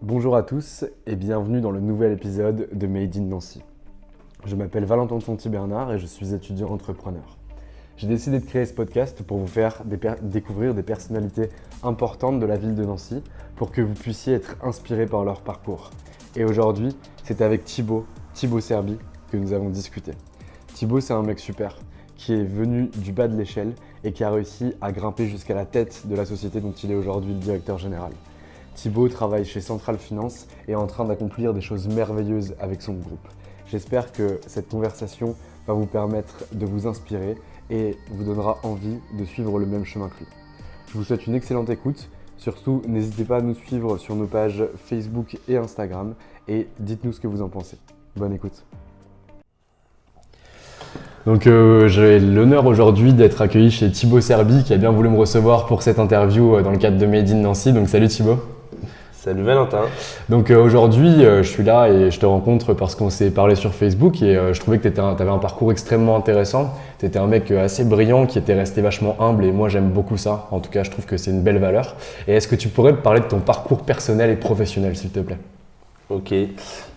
Bonjour à tous et bienvenue dans le nouvel épisode de Made in Nancy. Je m'appelle Valentin Tonti-Bernard et je suis étudiant entrepreneur. J'ai décidé de créer ce podcast pour vous faire découvrir des personnalités importantes de la ville de Nancy pour que vous puissiez être inspirés par leur parcours. Et aujourd'hui, c'est avec Thibaut Serbi que nous avons discuté. Thibaut, c'est un mec super qui est venu du bas de l'échelle et qui a réussi à grimper jusqu'à la tête de la société dont il est aujourd'hui le directeur général. Thibaut travaille chez Central Finance et est en train d'accomplir des choses merveilleuses avec son groupe. J'espère que cette conversation va vous permettre de vous inspirer et vous donnera envie de suivre le même chemin que lui. Je vous souhaite une excellente écoute. Surtout, n'hésitez pas à nous suivre sur nos pages Facebook et Instagram et dites-nous ce que vous en pensez. Bonne écoute. Donc j'ai l'honneur aujourd'hui d'être accueilli chez Thibaut Serbi qui a bien voulu me recevoir pour cette interview dans le cadre de Made in Nancy. Donc salut Thibaut. Salut Valentin. Donc aujourd'hui, je suis là et je te rencontre parce qu'on s'est parlé sur Facebook et je trouvais que tu avais un parcours extrêmement intéressant. Tu étais un mec assez brillant qui était resté vachement humble et moi j'aime beaucoup ça. En tout cas, je trouve que c'est une belle valeur. Et est-ce que tu pourrais me parler de ton parcours personnel et professionnel, s'il te plaît? Ok,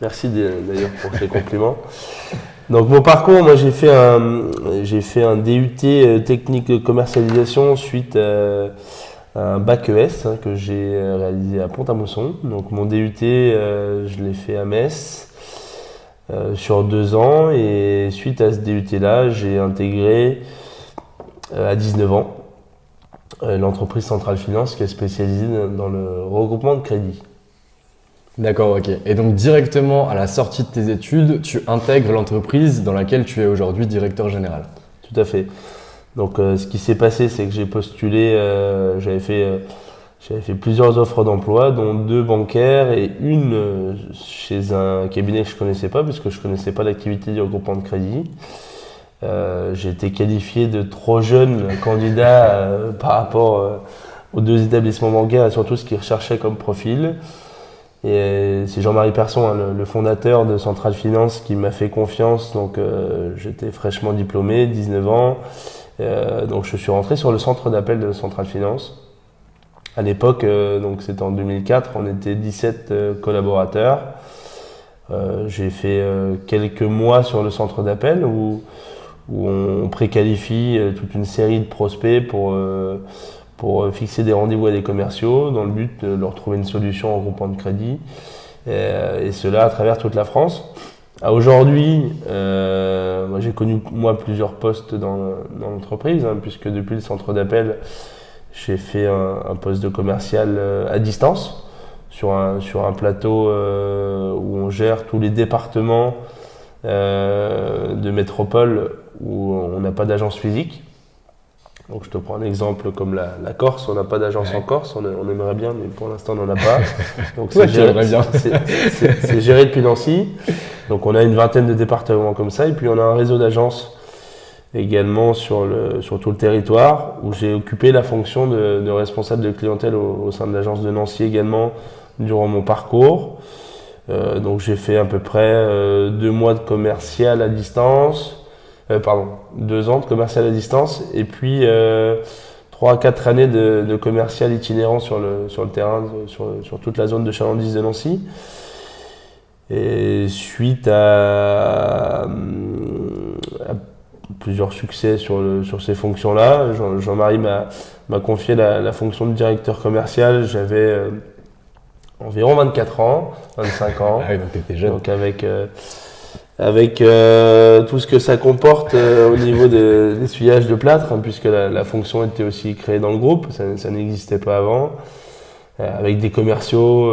merci d'ailleurs pour tes compliments. Donc mon parcours, moi j'ai fait un DUT technique de commercialisation suite un bac ES que j'ai réalisé à Pont-à-Mousson. Donc mon DUT, je l'ai fait à Metz sur 2 ans et suite à ce DUT-là, j'ai intégré à 19 ans l'entreprise Central Finance qui est spécialisée dans le regroupement de crédit. D'accord, ok. Et donc directement à la sortie de tes études, tu intègres l'entreprise dans laquelle tu es aujourd'hui directeur général. Tout à fait. Donc ce qui s'est passé, c'est que j'ai postulé, j'avais fait plusieurs offres d'emploi, dont 2 bancaires et une chez un cabinet que je ne connaissais pas, puisque je ne connaissais pas l'activité du regroupement de crédit. J'ai été qualifié de trop jeune candidat par rapport aux 2 établissements bancaires et surtout ce qu'ils recherchaient comme profil. Et c'est Jean-Marie Persson, le fondateur de Central Finance, qui m'a fait confiance. Donc j'étais fraîchement diplômé, 19 ans. Donc je suis rentré sur le centre d'appel de Central Finance. À l'époque, donc c'était en 2004, on était 17 collaborateurs. J'ai fait quelques mois sur le centre d'appel où on préqualifie toute une série de prospects pour fixer des rendez-vous à des commerciaux dans le but de leur trouver une solution en groupement de crédit. Et cela à travers toute la France. Aujourd'hui, moi j'ai connu plusieurs postes dans l'entreprise, puisque depuis le centre d'appel, j'ai fait un poste de commercial à distance sur un plateau où on gère tous les départements de métropole où on n'a pas d'agence physique. Donc je te prends un exemple comme la Corse, on n'a pas d'agence en Corse, on aimerait bien, mais pour l'instant on n'en a pas. Donc c'est géré depuis Nancy. Donc on a une vingtaine de départements comme ça, et puis on a un réseau d'agences également sur tout le territoire, où j'ai occupé la fonction de responsable de clientèle au sein de l'agence de Nancy également durant mon parcours. Donc j'ai fait à peu près 2 mois de commercial à distance. 2 ans de commercial à distance et puis 3 à 4 années de commercial itinérant sur le terrain, sur toute la zone de chalandise de Nancy. Et suite à plusieurs succès sur ces fonctions-là, Jean-Marie m'a confié la fonction de directeur commercial. J'avais environ 24 ans, 25 ans. Ah oui, donc t'étais jeune. Donc avec tout ce que ça comporte au niveau de l'essuyage de plâtre, puisque la fonction était aussi créée dans le groupe, ça n'existait pas avant, avec des commerciaux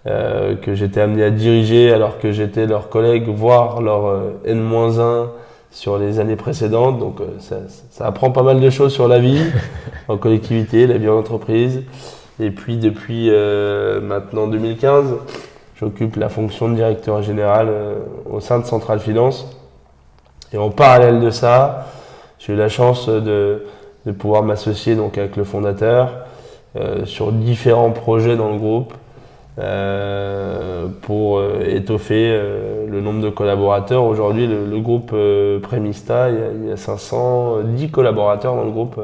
que j'étais amené à diriger alors que j'étais leur collègue, voire leur N-1 sur les années précédentes. Donc ça apprend pas mal de choses sur la vie en collectivité, la vie en entreprise. Et puis depuis maintenant 2015, j'occupe la fonction de directeur général au sein de Central Finance. Et en parallèle de ça, j'ai eu la chance de pouvoir m'associer donc avec le fondateur sur différents projets dans le groupe pour étoffer le nombre de collaborateurs. Aujourd'hui, le groupe Prémista, il y a 510 collaborateurs dans le groupe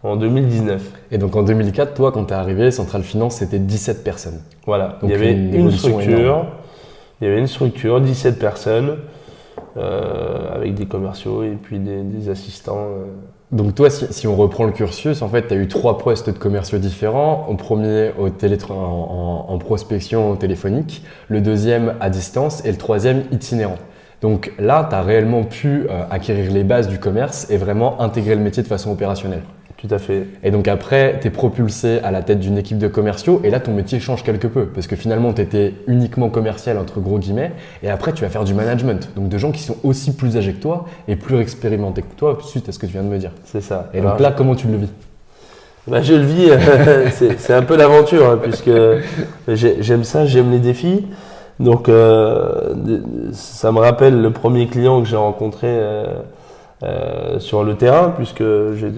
en 2019. Et donc en 2004, toi, quand tu es arrivé, Central Finance, c'était 17 personnes. Voilà, Donc il y avait une structure, énorme. 17 personnes, avec des commerciaux et puis des assistants. Donc toi, si on reprend le cursus, en fait, tu as eu 3 postes de commerciaux différents. Au premier, en prospection téléphonique, le deuxième à distance et le troisième itinérant. Donc là, tu as réellement pu acquérir les bases du commerce et vraiment intégrer le métier de façon opérationnelle. Tout à fait. Et donc après, tu es propulsé à la tête d'une équipe de commerciaux et là, ton métier change quelque peu parce que finalement, tu étais uniquement commercial entre gros guillemets et après, tu vas faire du management. Donc de gens qui sont aussi plus âgés que toi et plus expérimentés que toi suite à ce que tu viens de me dire. C'est ça. Et donc là, comment tu le vis? Je le vis, c'est un peu l'aventure hein, puisque j'aime ça, j'aime les défis. Donc ça me rappelle le premier client que j'ai rencontré sur le terrain, puisque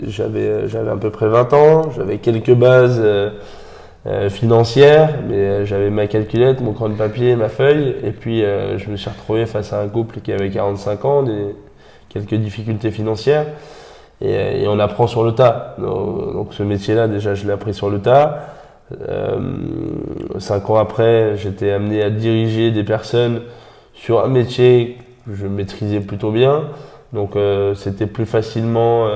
j'avais à peu près 20 ans, j'avais quelques bases financières, mais j'avais ma calculette, mon crayon de papier, ma feuille, et puis je me suis retrouvé face à un couple qui avait 45 ans, quelques difficultés financières, et on apprend sur le tas. Donc ce métier-là, déjà, je l'ai appris sur le tas. 5 ans après, j'étais amené à diriger des personnes sur un métier que je maîtrisais plutôt bien. Donc c'était plus facilement,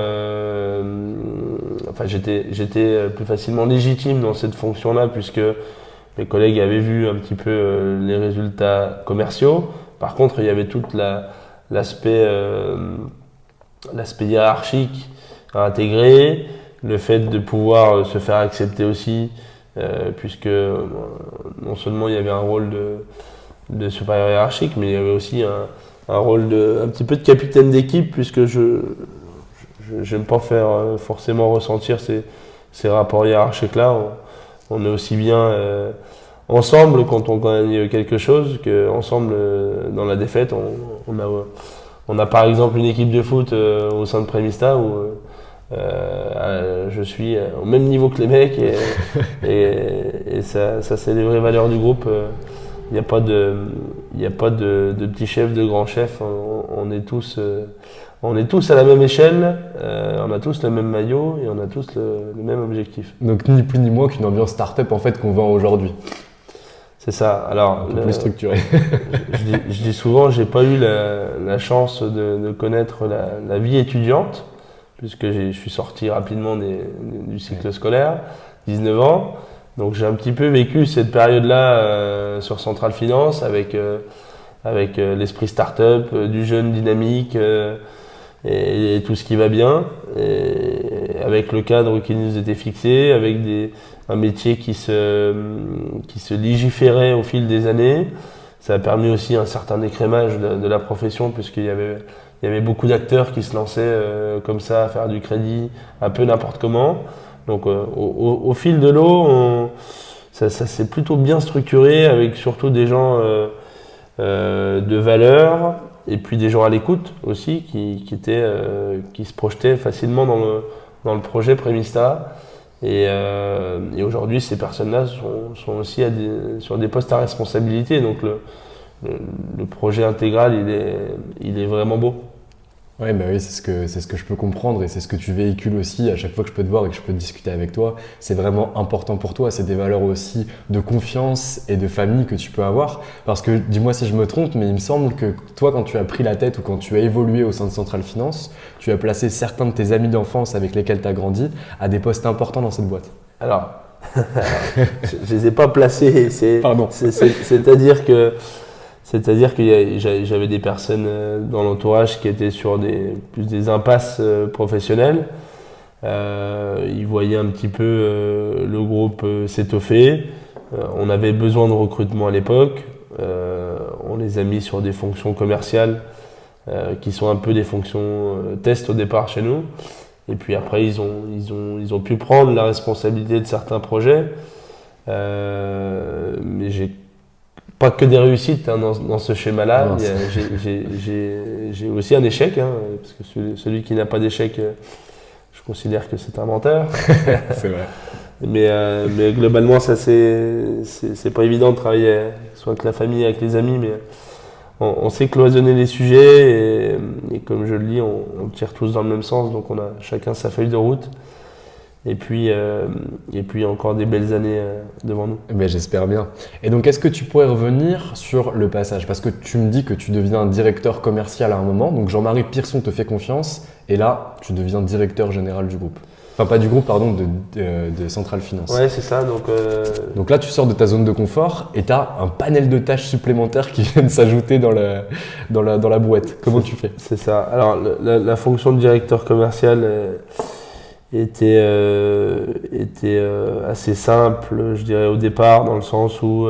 j'étais plus facilement légitime dans cette fonction-là puisque mes collègues avaient vu un petit peu les résultats commerciaux. Par contre, il y avait tout l'aspect hiérarchique à intégrer, le fait de pouvoir se faire accepter aussi, puisque non seulement il y avait un rôle de supérieur hiérarchique, mais il y avait aussi un rôle un petit peu de capitaine d'équipe, puisque je n'aime pas faire forcément ressentir ces rapports hiérarchiques-là. On est aussi bien ensemble quand on gagne quelque chose qu'ensemble dans la défaite. On a par exemple une équipe de foot au sein de Prémista où je suis au même niveau que les mecs et ça c'est les vraies valeurs du groupe. Il n'y a pas de petit chef, de grand chef. On est tous à la même échelle, on a tous le même maillot et on a tous le même objectif. Donc ni plus ni moins qu'une ambiance start-up en fait qu'on vend aujourd'hui. C'est ça. Alors, un peu plus structuré. je dis souvent, j'ai pas eu la chance de connaître la vie étudiante, puisque je suis sorti rapidement du cycle scolaire, 19 ans. Donc j'ai un petit peu vécu cette période-là sur Central Finance avec l'esprit start-up, du jeune dynamique et tout ce qui va bien, et avec le cadre qui nous était fixé, avec un métier qui se légiférait au fil des années. Ça a permis aussi un certain écrémage de la profession, puisqu'il y avait beaucoup d'acteurs qui se lançaient comme ça à faire du crédit un peu n'importe comment. Donc au fil de l'eau, ça s'est plutôt bien structuré, avec surtout des gens de valeur et puis des gens à l'écoute aussi qui se projetaient facilement dans le projet Prémista. Et aujourd'hui, ces personnes-là sont aussi sur des postes à responsabilité. Donc le projet intégral, il est vraiment beau. Ouais, bah oui, c'est ce que je peux comprendre et c'est ce que tu véhicules aussi à chaque fois que je peux te voir et que je peux discuter avec toi. C'est vraiment important pour toi, c'est des valeurs aussi de confiance et de famille que tu peux avoir. Parce que, dis-moi si je me trompe, mais il me semble que toi, quand tu as pris la tête ou quand tu as évolué au sein de Central Finance, tu as placé certains de tes amis d'enfance avec lesquels tu as grandi à des postes importants dans cette boîte. Alors, je les ai pas placés, Pardon. C'est-à-dire que j'avais des personnes dans l'entourage qui étaient sur plus des impasses professionnelles. Ils voyaient un petit peu le groupe s'étoffer. On avait besoin de recrutement à l'époque. On les a mis sur des fonctions commerciales qui sont un peu des fonctions test au départ chez nous. Et puis après, ils ont pu prendre la responsabilité de certains projets. Mais j'ai pas que des réussites hein, dans ce schéma-là. J'ai aussi un échec, hein, parce que celui qui n'a pas d'échec, je considère que c'est un menteur. C'est vrai. Mais globalement, ça c'est pas évident de travailler soit avec la famille, avec les amis, mais on sait cloisonner les sujets et comme je le dis, on tire tous dans le même sens, donc on a chacun sa feuille de route. Et puis encore des belles années devant nous. Ben, j'espère bien. Et donc, est-ce que tu pourrais revenir sur le passage? Parce que tu me dis que tu deviens directeur commercial à un moment, donc Jean-Marie Pierson te fait confiance, et là, tu deviens directeur général du groupe. Enfin, pas du groupe, pardon, de Central Finance. Ouais, c'est ça. Donc là, tu sors de ta zone de confort et tu as un panel de tâches supplémentaires qui viennent s'ajouter dans la boîte. Comment tu fais? C'est ça. Alors, la fonction de directeur commercial était assez simple, je dirais, au départ, dans le sens où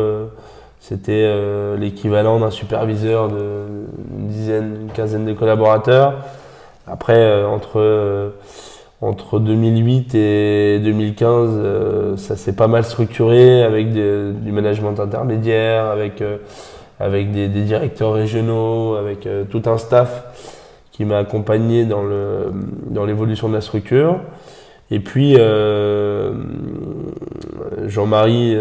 c'était l'équivalent d'un superviseur une quinzaine de collaborateurs. Après, entre 2008 et 2015, ça s'est pas mal structuré avec du management intermédiaire, avec des directeurs régionaux, avec tout un staff qui m'a accompagné dans l'évolution de la structure. Et puis, Jean-Marie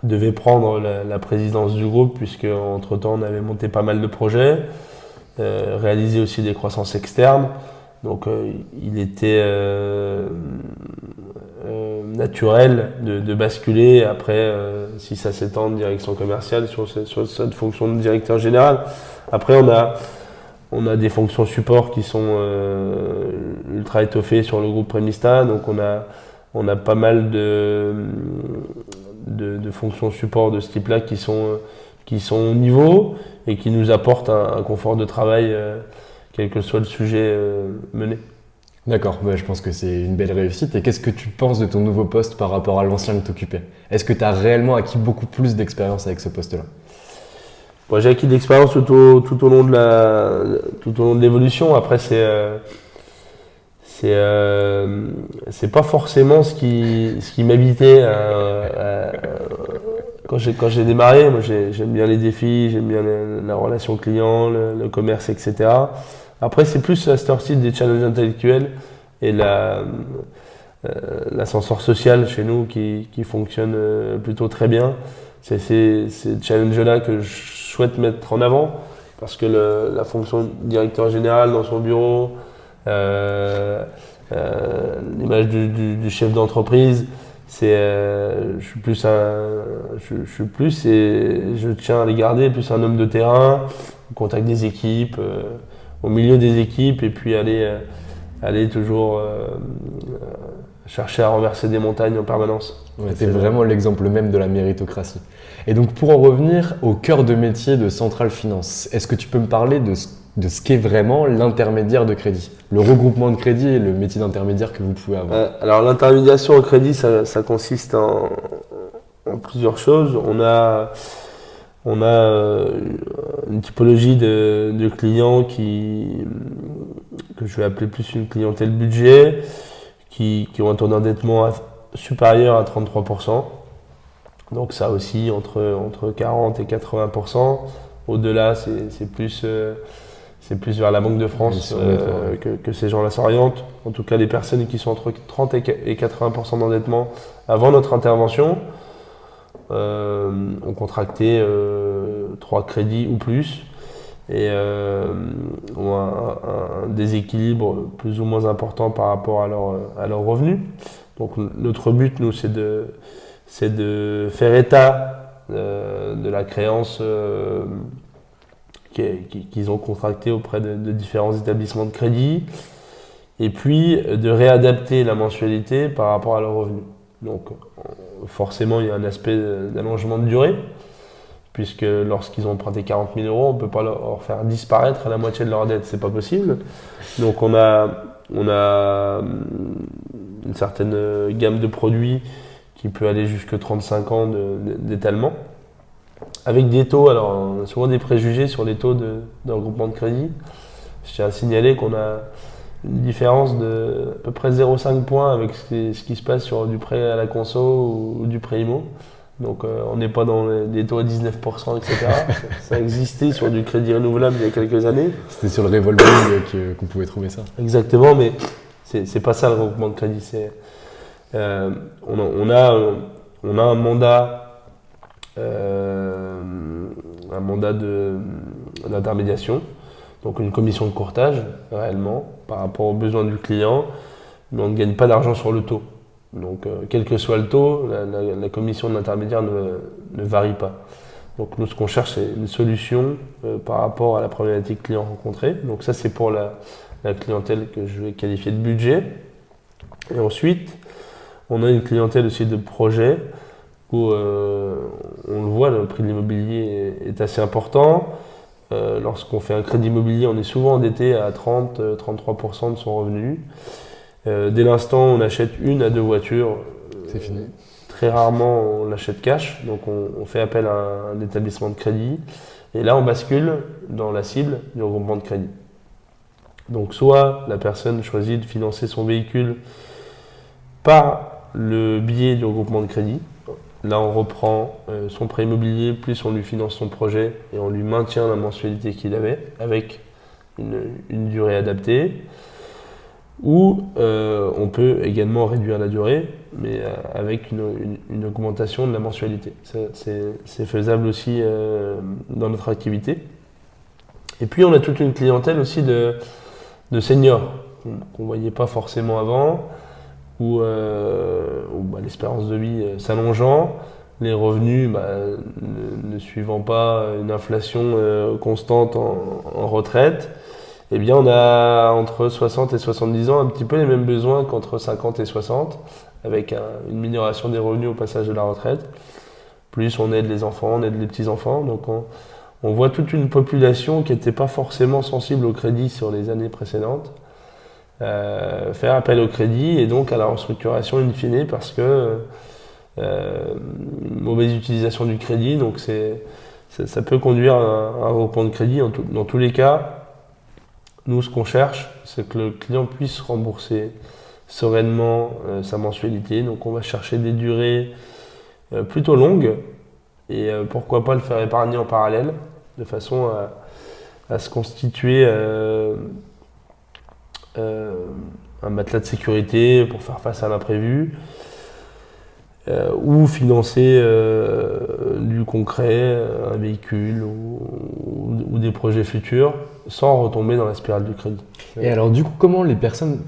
devait prendre la présidence du groupe, puisque entre-temps, on avait monté pas mal de projets, réalisé aussi des croissances externes. Donc, il était naturel de basculer après 6 à 7 ans de direction commerciale sur cette fonction de directeur général. Après, on a des fonctions support qui sont ultra étoffées sur le groupe Prémista. Donc, on a pas mal de fonctions support de ce type-là qui sont au niveau et qui nous apportent un confort de travail, quel que soit le sujet mené. D'accord, je pense que c'est une belle réussite. Et qu'est-ce que tu penses de ton nouveau poste par rapport à l'ancien que tu occupais? Est-ce que tu as réellement acquis beaucoup plus d'expérience avec ce poste-là? Bon, j'ai acquis de l'expérience tout au long de l'évolution. Après, c'est pas forcément ce qui m'habitait quand j'ai démarré. Moi, j'aime bien les défis, j'aime bien la relation client, le commerce, etc. Après, c'est plus à cette heure-ci des challenges intellectuels et l'ascenseur social chez nous qui fonctionne plutôt très bien. C'est ces challenges-là que je souhaite mettre en avant, parce que la fonction de directeur général dans son bureau, l'image du chef d'entreprise, je suis plus et je tiens à les garder, plus un homme de terrain, au contact des équipes, au milieu des équipes, et puis aller toujours chercher à renverser des montagnes en permanence. Ouais, c'est vraiment l'exemple même de la méritocratie. Et donc, pour en revenir au cœur de métier de Central Finance, est-ce que tu peux me parler de ce qu'est vraiment l'intermédiaire de crédit, le regroupement de crédit et le métier d'intermédiaire que vous pouvez avoir? Alors, l'intermédiation au crédit, ça consiste en plusieurs choses. On a une typologie de clients que je vais appeler plus une clientèle budget, qui ont un taux d'endettement supérieur à 33%. Donc ça aussi entre 40 et 80%. Au-delà, c'est plus vers la Banque de France que ces gens-là s'orientent. En tout cas, les personnes qui sont entre 30 et 80% d'endettement avant notre intervention ont contracté 3 crédits ou plus et ont un déséquilibre plus ou moins important par rapport à leurs revenus. Donc notre but, nous, c'est de faire état de la créance qu'ils ont contractée auprès de différents établissements de crédit, et puis de réadapter la mensualité par rapport à leurs revenus. Donc forcément, il y a un aspect d'allongement de durée, puisque lorsqu'ils ont emprunté 40 000 €, on ne peut pas leur faire disparaître à la moitié de leur dette, c'est pas possible. Donc on a une certaine gamme de produits qui peut aller jusqu'à 35 ans d'étalement, avec des taux. Alors on a souvent des préjugés sur les taux de regroupement de crédit. Je tiens à signaler qu'on a une différence de à peu près 0,5 points avec ce qui se passe sur du prêt à la conso ou du prêt IMO. Donc on n'est pas dans des taux à 19%, etc. Ça existait sur du crédit renouvelable il y a quelques années. C'était sur le revolving qu'on pouvait trouver ça. Exactement, mais c'est pas ça le regroupement de crédit. On a un mandat d'intermédiation, donc une commission de courtage réellement par rapport aux besoins du client, mais on ne gagne pas d'argent sur le taux. Donc, quel que soit le taux, la commission de l'intermédiaire ne varie pas. Donc, nous, ce qu'on cherche, c'est une solution par rapport à la problématique client rencontrée. Donc, ça, c'est pour la clientèle que je vais qualifier de budget. Et ensuite, on a une clientèle aussi de projet où, on le voit, le prix de l'immobilier est assez important. Lorsqu'on fait un crédit immobilier, on est souvent endetté à 30-33% de son revenu. Dès l'instant où on achète 1 à 2 voitures, C'est fini. très rarement on l'achète cash, donc on fait appel à un établissement de crédit. Et là, on bascule dans la cible du regroupement de crédit. Donc soit la personne choisit de financer son véhicule par le biais du regroupement de crédit. Là, on reprend son prêt immobilier, plus on lui finance son projet et on lui maintient la mensualité qu'il avait avec une durée adaptée. Ou on peut également réduire la durée, mais avec une augmentation de la mensualité. C'est faisable aussi dans notre activité. Et puis on a toute une clientèle aussi de seniors qu'on ne voyait pas forcément avant, où l'espérance de vie s'allongeant, les revenus ne suivant pas une inflation constante en retraite. Eh bien, on a entre 60 et 70 ans un petit peu les mêmes besoins qu'entre 50 et 60, avec une minoration des revenus au passage de la retraite. Plus on aide les enfants, on aide les petits-enfants. Donc on voit toute une population qui n'était pas forcément sensible au crédit sur les années précédentes, faire appel au crédit et donc à la restructuration in fine parce que mauvaise utilisation du crédit. Donc ça peut conduire à un regroupement de crédit. Dans tous les cas, nous, ce qu'on cherche, c'est que le client puisse rembourser sereinement sa mensualité. Donc, on va chercher des durées plutôt longues et pourquoi pas le faire épargner en parallèle, de façon à se constituer un matelas de sécurité pour faire face à l'imprévu ou financer du concret, un véhicule ou des projets futurs, sans retomber dans la spirale du crédit. Et alors du coup, comment les personnes,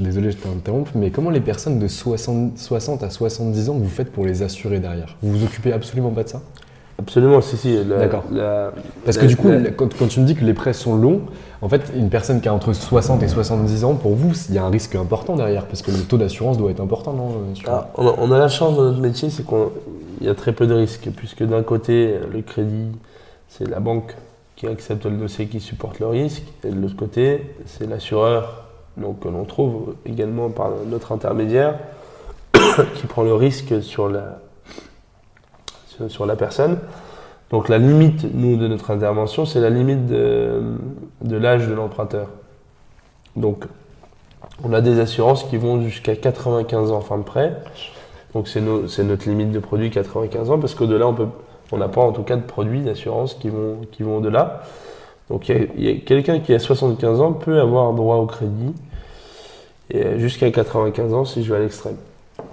désolé je t'interromps, mais comment les personnes de 60 à 70 ans vous faites pour les assurer derrière? Vous vous occupez absolument pas de ça? Absolument, si. D'accord. Parce que du coup, quand tu me dis que les prêts sont longs, en fait, une personne qui a entre 60 et 70 ans, pour vous, il y a un risque important derrière, parce que le taux d'assurance doit être important, non? On a la chance dans notre métier, c'est qu'il y a très peu de risques, puisque d'un côté, le crédit, c'est la banque qui accepte le dossier, qui supporte le risque, et de l'autre côté, c'est l'assureur, donc que l'on trouve également par notre intermédiaire, qui prend le risque sur la personne. Donc la limite, nous, de notre intervention, c'est la limite de l'âge de l'emprunteur. Donc on a des assurances qui vont jusqu'à 95 ans fin de prêt. Donc c'est notre limite de produit 95 ans, parce qu'au-delà, on n'a pas en tout cas de produits d'assurance qui vont au-delà. Donc il y a quelqu'un qui a 75 ans peut avoir droit au crédit et jusqu'à 95 ans si je vais à l'extrême.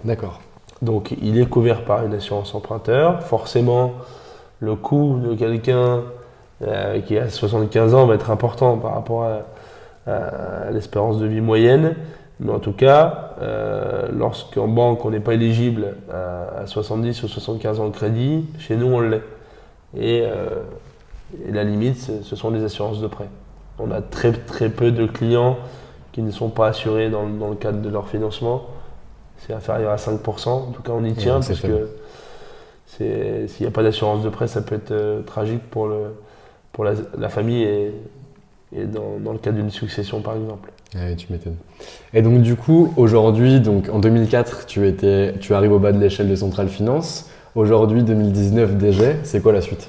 D'accord. Donc il est couvert par une assurance emprunteur. Forcément, le coût de quelqu'un qui a 75 ans va être important par rapport à l'espérance de vie moyenne. Mais en tout cas, lorsqu'en banque on n'est pas éligible à 70 ou 75 ans de crédit, chez nous on l'est. Et la limite, ce sont les assurances de prêt. On a très très peu de clients qui ne sont pas assurés dans le cadre de leur financement. C'est inférieur à 5%. En tout cas, on y tient parce que s'il n'y a pas d'assurance de prêt, ça peut être tragique pour la famille et dans le cadre d'une succession, par exemple. Ouais, tu m'étonnes. Et donc du coup, aujourd'hui, en 2004, tu arrives au bas de l'échelle de Centrale Finance. Aujourd'hui, 2019, DG, c'est quoi la suite?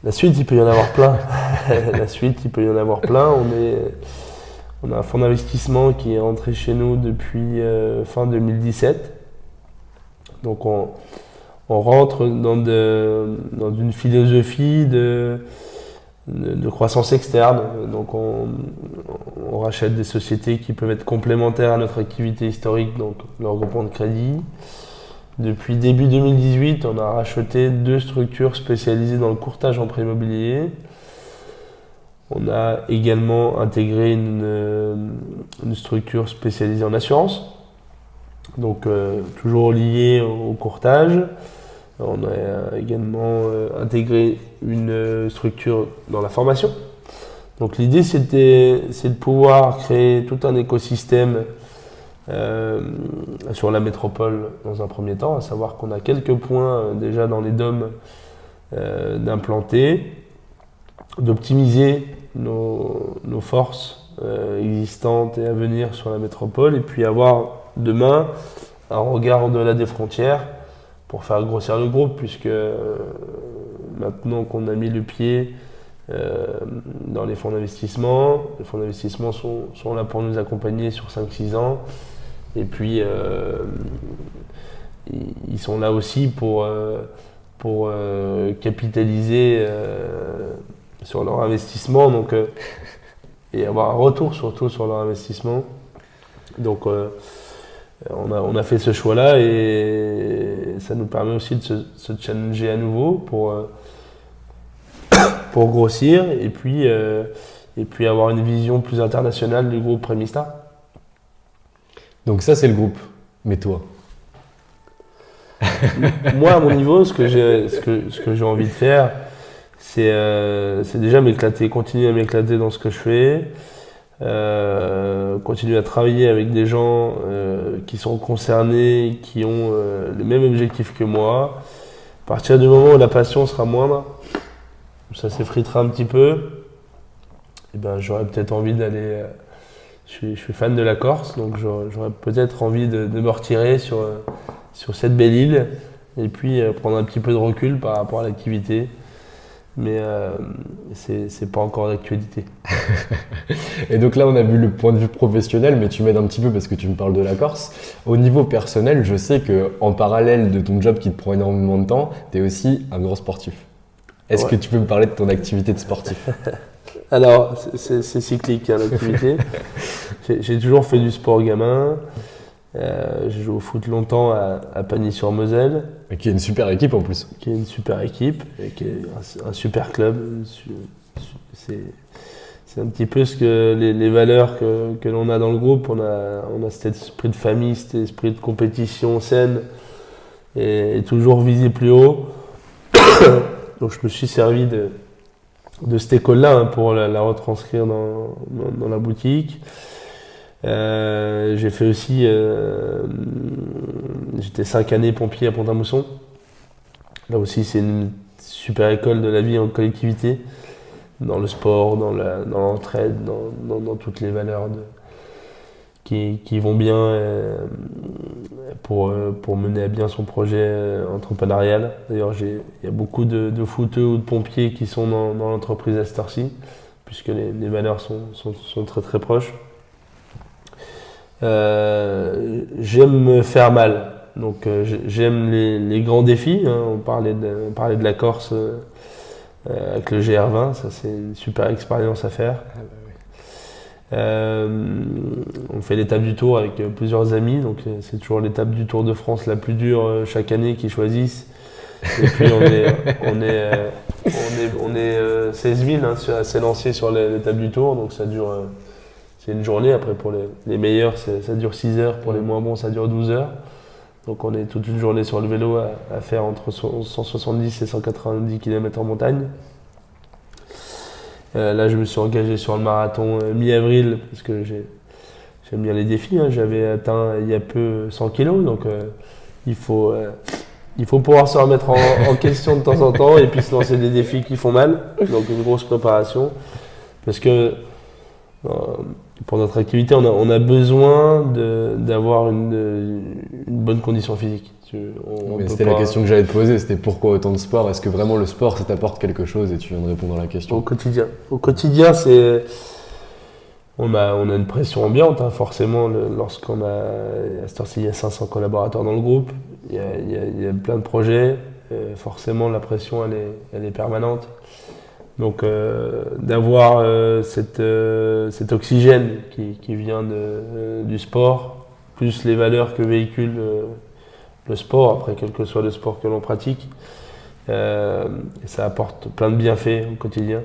La suite, il peut y en avoir plein. On a un fonds d'investissement qui est rentré chez nous depuis fin 2017. Donc on rentre dans une philosophie de croissance externe. Donc on rachète des sociétés qui peuvent être complémentaires à notre activité historique, donc le regroupement de crédit. Depuis début 2018, on a racheté 2 structures spécialisées dans le courtage en prêt immobilier. On a également intégré une structure spécialisée en assurance, donc toujours liée au courtage. On a également intégré une structure dans la formation. Donc l'idée c'est de pouvoir créer tout un écosystème sur la métropole dans un premier temps, à savoir qu'on a quelques points déjà dans les DOM d'implanter, d'optimiser nos forces existantes et à venir sur la métropole, et puis avoir demain un regard au-delà des frontières pour faire grossir le groupe, puisque maintenant qu'on a mis le pied dans les fonds d'investissement sont là pour nous accompagner sur 5-6 ans, et puis ils sont là aussi pour capitaliser sur leur investissement, donc, et avoir un retour surtout sur leur investissement. Donc on a fait ce choix-là, et ça nous permet aussi de se challenger à nouveau pour grossir, et puis avoir une vision plus internationale du groupe Prémista. Donc ça, c'est le groupe. Mais toi? Moi, à mon niveau, ce que j'ai envie de faire, c'est déjà m'éclater, continuer à m'éclater dans ce que je fais, continuer à travailler avec des gens qui sont concernés, qui ont les mêmes objectifs que moi. À partir du moment où la passion sera moindre, ça s'effritera un petit peu, et ben, j'aurais peut-être envie d'aller... Je suis fan de la Corse, donc j'aurais peut-être envie de me retirer sur cette belle île, et puis prendre un petit peu de recul par rapport à l'activité. Mais c'est pas encore d'actualité. Et donc là, on a vu le point de vue professionnel, mais tu m'aides un petit peu parce que tu me parles de la Corse. Au niveau personnel, je sais qu'en parallèle de ton job qui te prend énormément de temps, tu es aussi un gros sportif. Est-ce que tu peux me parler de ton activité de sportif? Alors, c'est cyclique, hein, l'activité. J'ai toujours fait du sport gamin. J'ai joué au foot longtemps à Pagny-sur-Moselle. Qui est une super équipe en plus. Qui est une super équipe, et qui est un super club. C'est un petit peu les valeurs que l'on a dans le groupe. On a cet esprit de famille, cet esprit de compétition saine, et toujours viser plus haut. Donc je me suis servi de cette école-là, hein, pour la retranscrire dans la boutique. J'ai fait aussi, j'étais 5 années pompier à Pont-à-Mousson. Là aussi, c'est une super école de la vie en collectivité, dans le sport, dans l'entraide, dans toutes les valeurs qui vont bien pour mener à bien son projet entrepreneurial. D'ailleurs, il y a beaucoup de footeux ou de pompiers qui sont dans l'entreprise à cette heure-ci, puisque les valeurs sont très très proches. J'aime me faire mal, donc j'aime les grands défis, hein. On parlait de la Corse avec le GR20, ça c'est une super expérience à faire. On fait l'étape du Tour avec plusieurs amis, donc c'est toujours l'étape du Tour de France la plus dure chaque année qu'ils choisissent. Et puis on est 16 000 hein, à s'élancer sur l'étape du Tour, donc ça dure, c'est une journée. Après pour les meilleurs ça dure 6 heures, pour les moins bons ça dure 12 heures. Donc on est toute une journée sur le vélo à faire entre 170 et 190 km en montagne. Là, je me suis engagé sur le marathon mi-avril parce que j'aime bien les défis, hein. J'avais atteint il y a peu 100 kg, donc il faut pouvoir se remettre en question de temps en temps, et puis se lancer des défis qui font mal. Donc une grosse préparation, parce que pour notre activité, on a besoin d'avoir une bonne condition physique. C'était la question que j'allais te poser, c'était pourquoi autant de sport? Est-ce que vraiment le sport ça t'apporte quelque chose, et tu viens de répondre à la question? Au quotidien, on a une pression ambiante, hein, forcément. Lorsqu'on a, à cette heure-ci, il y a 500 collaborateurs dans le groupe, il y a plein de projets, forcément la pression elle est permanente. Donc d'avoir cet oxygène qui vient du sport, plus les valeurs que véhicule le sport, après quel que soit le sport que l'on pratique, ça apporte plein de bienfaits au quotidien.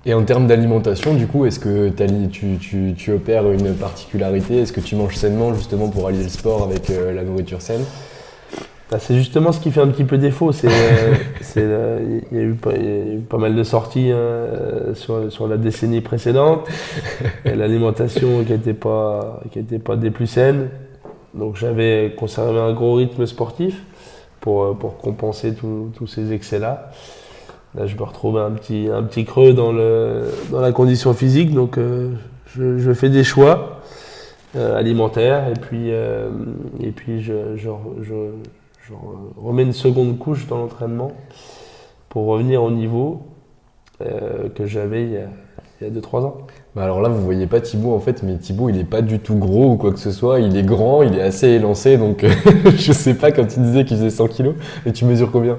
Et en termes d'alimentation, du coup, est-ce que tu opères une particularité? Est-ce que tu manges sainement justement pour allier le sport avec la nourriture saine? C'est justement ce qui fait un petit peu défaut. Il y a eu pas mal de sorties sur la décennie précédente. Et l'alimentation qui n'était pas des plus saines. Donc j'avais conservé un gros rythme sportif pour compenser tous ces excès-là. Là, je me retrouve un petit creux dans la condition physique. Donc je fais des choix alimentaires et puis je remets une seconde couche dans l'entraînement pour revenir au niveau que j'avais il y a 2-3 ans. Bah alors là, vous voyez pas Thibaut en fait, mais Thibaut, il est pas du tout gros ou quoi que ce soit. Il est grand, il est assez élancé, donc je sais pas quand tu disais qu'il faisait 100 kilos. Et tu mesures combien?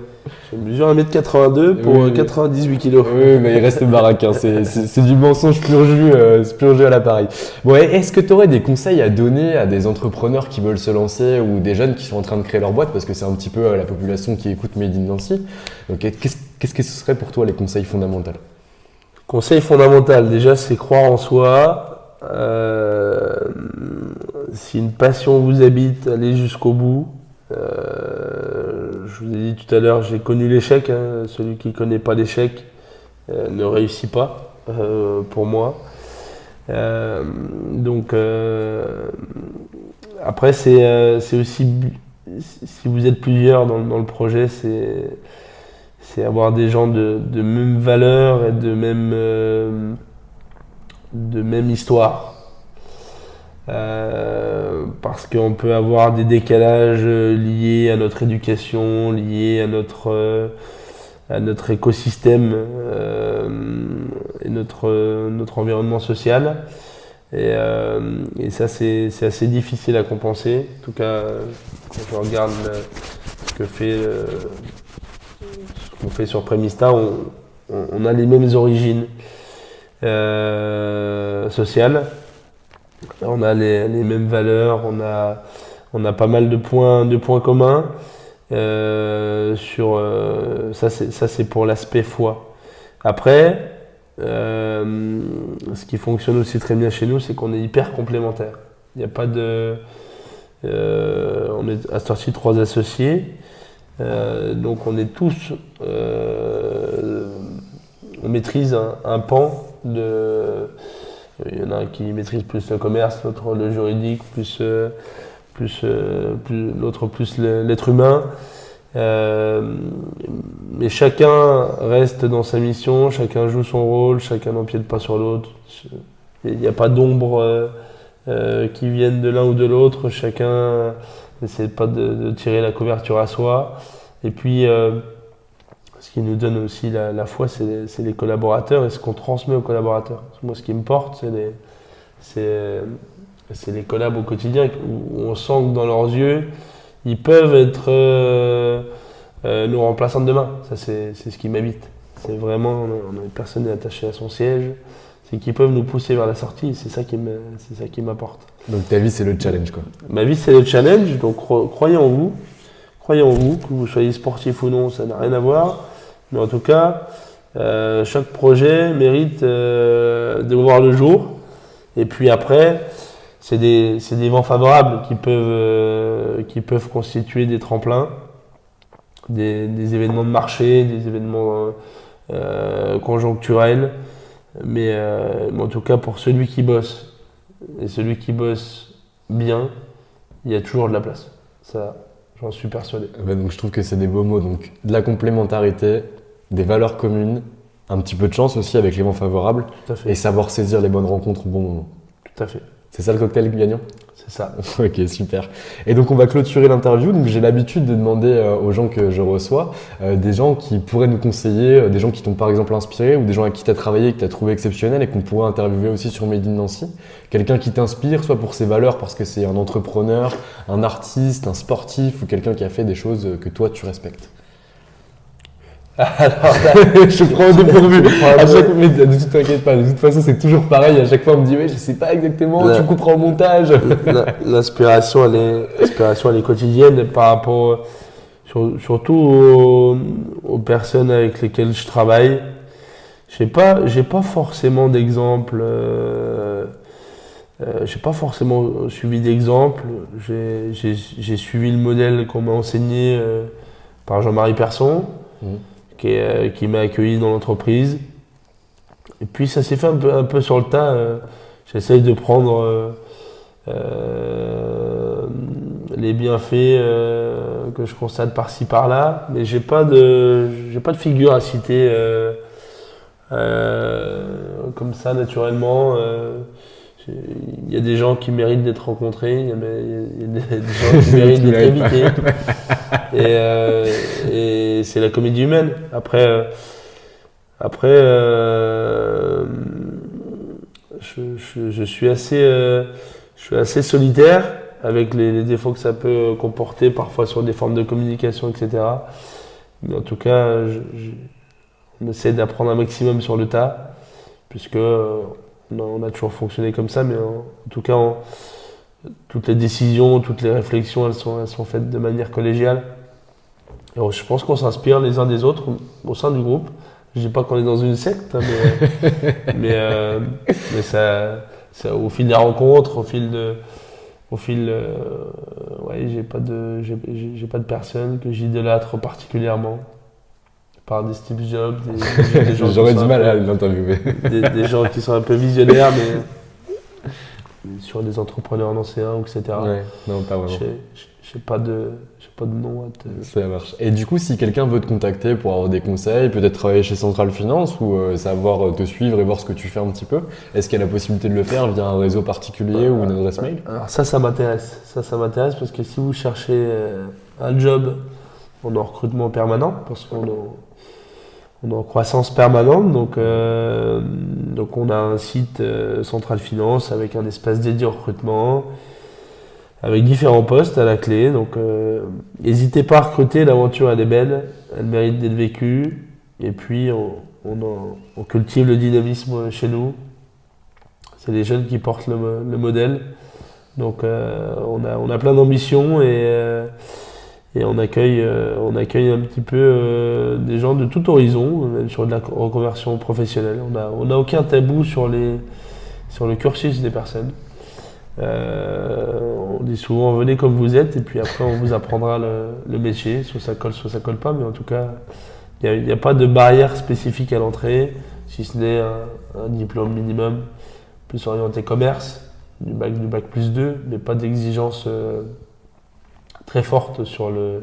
Je mesure 1m82 pour 98 kilos. Oui, mais il reste baraque, hein. C'est du mensonge pur jus à l'appareil. Bon, est-ce que tu aurais des conseils à donner à des entrepreneurs qui veulent se lancer ou des jeunes qui sont en train de créer leur boîte, parce que c'est un petit peu la population qui écoute Made in Nancy. Donc qu'est-ce que ce serait pour toi les conseils fondamentaux? Conseil fondamental, déjà, c'est croire en soi. Si une passion vous habite, allez jusqu'au bout. Je vous ai dit tout à l'heure, j'ai connu l'échec. Celui qui ne connaît pas l'échec ne réussit pas, pour moi. Après, c'est aussi, si vous êtes plusieurs dans le projet, c'est avoir des gens de même valeur et de même histoire. Parce qu'on peut avoir des décalages liés à notre éducation, liés à notre écosystème et notre environnement social. Et ça, c'est assez difficile à compenser. En tout cas, quand je regarde ce qu'on fait sur Prémista, on a les mêmes origines sociales. On a les mêmes valeurs, on a pas mal de points communs. Ça c'est pour l'aspect foi. Après, ce qui fonctionne aussi très bien chez nous, c'est qu'on est hyper complémentaires. Il n'y a pas de, on est à sortie 3 associés, donc on est tous, on maîtrise un pan de. Il y en a un qui maîtrise plus le commerce, l'autre le juridique, l'autre plus l'être humain. Mais chacun reste dans sa mission, chacun joue son rôle, chacun n'empiète pas sur l'autre. Il n'y a pas d'ombre qui viennent de l'un ou de l'autre, chacun n'essaie pas de tirer la couverture à soi. Et puis, ce qui nous donne aussi la foi, c'est les collaborateurs et ce qu'on transmet aux collaborateurs. Moi, ce qui me porte, c'est les collabs au quotidien où on sent que dans leurs yeux, ils peuvent être nos remplaçants de demain. Ça, c'est ce qui m'habite. C'est vraiment, personne n'est attaché à son siège. C'est qu'ils peuvent nous pousser vers la sortie. C'est ça qui m'apporte. Donc ta vie, c'est le challenge, quoi. Ma vie, c'est le challenge. Donc croyez en vous. Croyez en vous, que vous soyez sportif ou non, ça n'a rien à voir. Mais en tout cas, chaque projet mérite de voir le jour. Et puis après, c'est des vents favorables qui peuvent constituer des tremplins, des événements de marché, des événements conjoncturels. Mais en tout cas, pour celui qui bosse, et celui qui bosse bien, il y a toujours de la place. Ça, j'en suis persuadé. Donc je trouve que c'est des beaux mots. Donc de la complémentarité, des valeurs communes, un petit peu de chance aussi avec les vents favorables, et savoir saisir les bonnes rencontres au bon moment. Tout à fait. C'est ça le cocktail gagnant? C'est ça. Ok, super. Et donc on va clôturer l'interview. Donc j'ai l'habitude de demander aux gens que je reçois, des gens qui pourraient nous conseiller, des gens qui t'ont par exemple inspiré ou des gens avec qui tu as travaillé, que tu as trouvé exceptionnel et qu'on pourrait interviewer aussi sur Made in Nancy. Quelqu'un qui t'inspire, soit pour ses valeurs parce que c'est un entrepreneur, un artiste, un sportif ou quelqu'un qui a fait des choses que toi tu respectes. Alors là, je prends au dépourvu. Mais ne t'inquiète pas, de toute façon c'est toujours pareil. À chaque fois on me dit ouais, je sais pas exactement, tu couperas au montage. L'inspiration elle est quotidienne par rapport surtout aux personnes avec lesquelles je travaille. J'ai pas forcément d'exemple. J'ai pas forcément suivi d'exemple. J'ai suivi le modèle qu'on m'a enseigné par Jean-Marie Persson, qui m'a accueilli dans l'entreprise. Et puis ça s'est fait un peu sur le tas. J'essaye de prendre les bienfaits que je constate par-ci par-là, mais j'ai pas de figure à citer comme ça naturellement. Il y a des gens qui méritent d'être rencontrés, il y a des gens qui méritent d'être invités. Et c'est la comédie humaine. Après, je suis assez solitaire avec les défauts que ça peut comporter parfois sur des formes de communication, etc. Mais en tout cas, on essaie d'apprendre un maximum sur le tas, puisque on a toujours fonctionné comme ça, mais en tout cas, toutes les décisions, toutes les réflexions, elles sont faites de manière collégiale. Et je pense qu'on s'inspire les uns des autres au sein du groupe. Je dis pas qu'on est dans une secte, mais ça, au fil des rencontres, j'ai pas de personne que j'idolâtre particulièrement. Par des Steve Jobs, des gens j'aurais du mal à l'interviewer. Des gens qui sont un peu visionnaires, mais sur des entrepreneurs anciens, etc. Ouais, non, pas vraiment. J'ai pas de nom à te... Ça marche. Et du coup, si quelqu'un veut te contacter pour avoir des conseils, peut-être travailler chez Central Finance ou savoir te suivre et voir ce que tu fais un petit peu, est-ce qu'il y a la possibilité de le faire via un réseau particulier ou une adresse mail? Alors ça m'intéresse. Ça m'intéresse parce que si vous cherchez un job, on est en recrutement permanent parce qu'on est en croissance permanente. Donc on a un site Central Finance avec un espace dédié au recrutement, avec différents postes à la clé. Donc n'hésitez pas à recruter, l'aventure elle est belle, elle mérite d'être vécue. Et puis on cultive le dynamisme chez nous. C'est les jeunes qui portent le modèle. Donc on a plein d'ambitions et on accueille un petit peu des gens de tout horizon, même sur de la reconversion professionnelle. On n'a aucun tabou sur le cursus des personnes. On dit souvent venez comme vous êtes et puis après on vous apprendra le métier, soit ça colle pas, mais en tout cas il n'y a pas de barrière spécifique à l'entrée, si ce n'est un diplôme minimum plus orienté commerce, du bac plus 2, mais pas d'exigence très forte sur le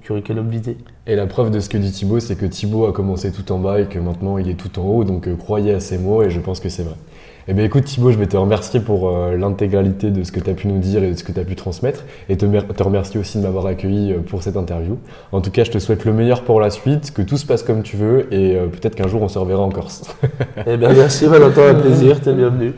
curriculum vitae. Et la preuve de ce que dit Thibaut, c'est que Thibaut a commencé tout en bas et que maintenant il est tout en haut, donc croyez à ses mots et je pense que c'est vrai. Eh bien écoute Thibaut, je vais te remercier pour l'intégralité de ce que tu as pu nous dire et de ce que tu as pu transmettre et te remercier aussi de m'avoir accueilli pour cette interview. En tout cas, je te souhaite le meilleur pour la suite, que tout se passe comme tu veux et peut-être qu'un jour on se reverra en Corse. Eh bien merci Valentin, un plaisir, t'es bienvenu.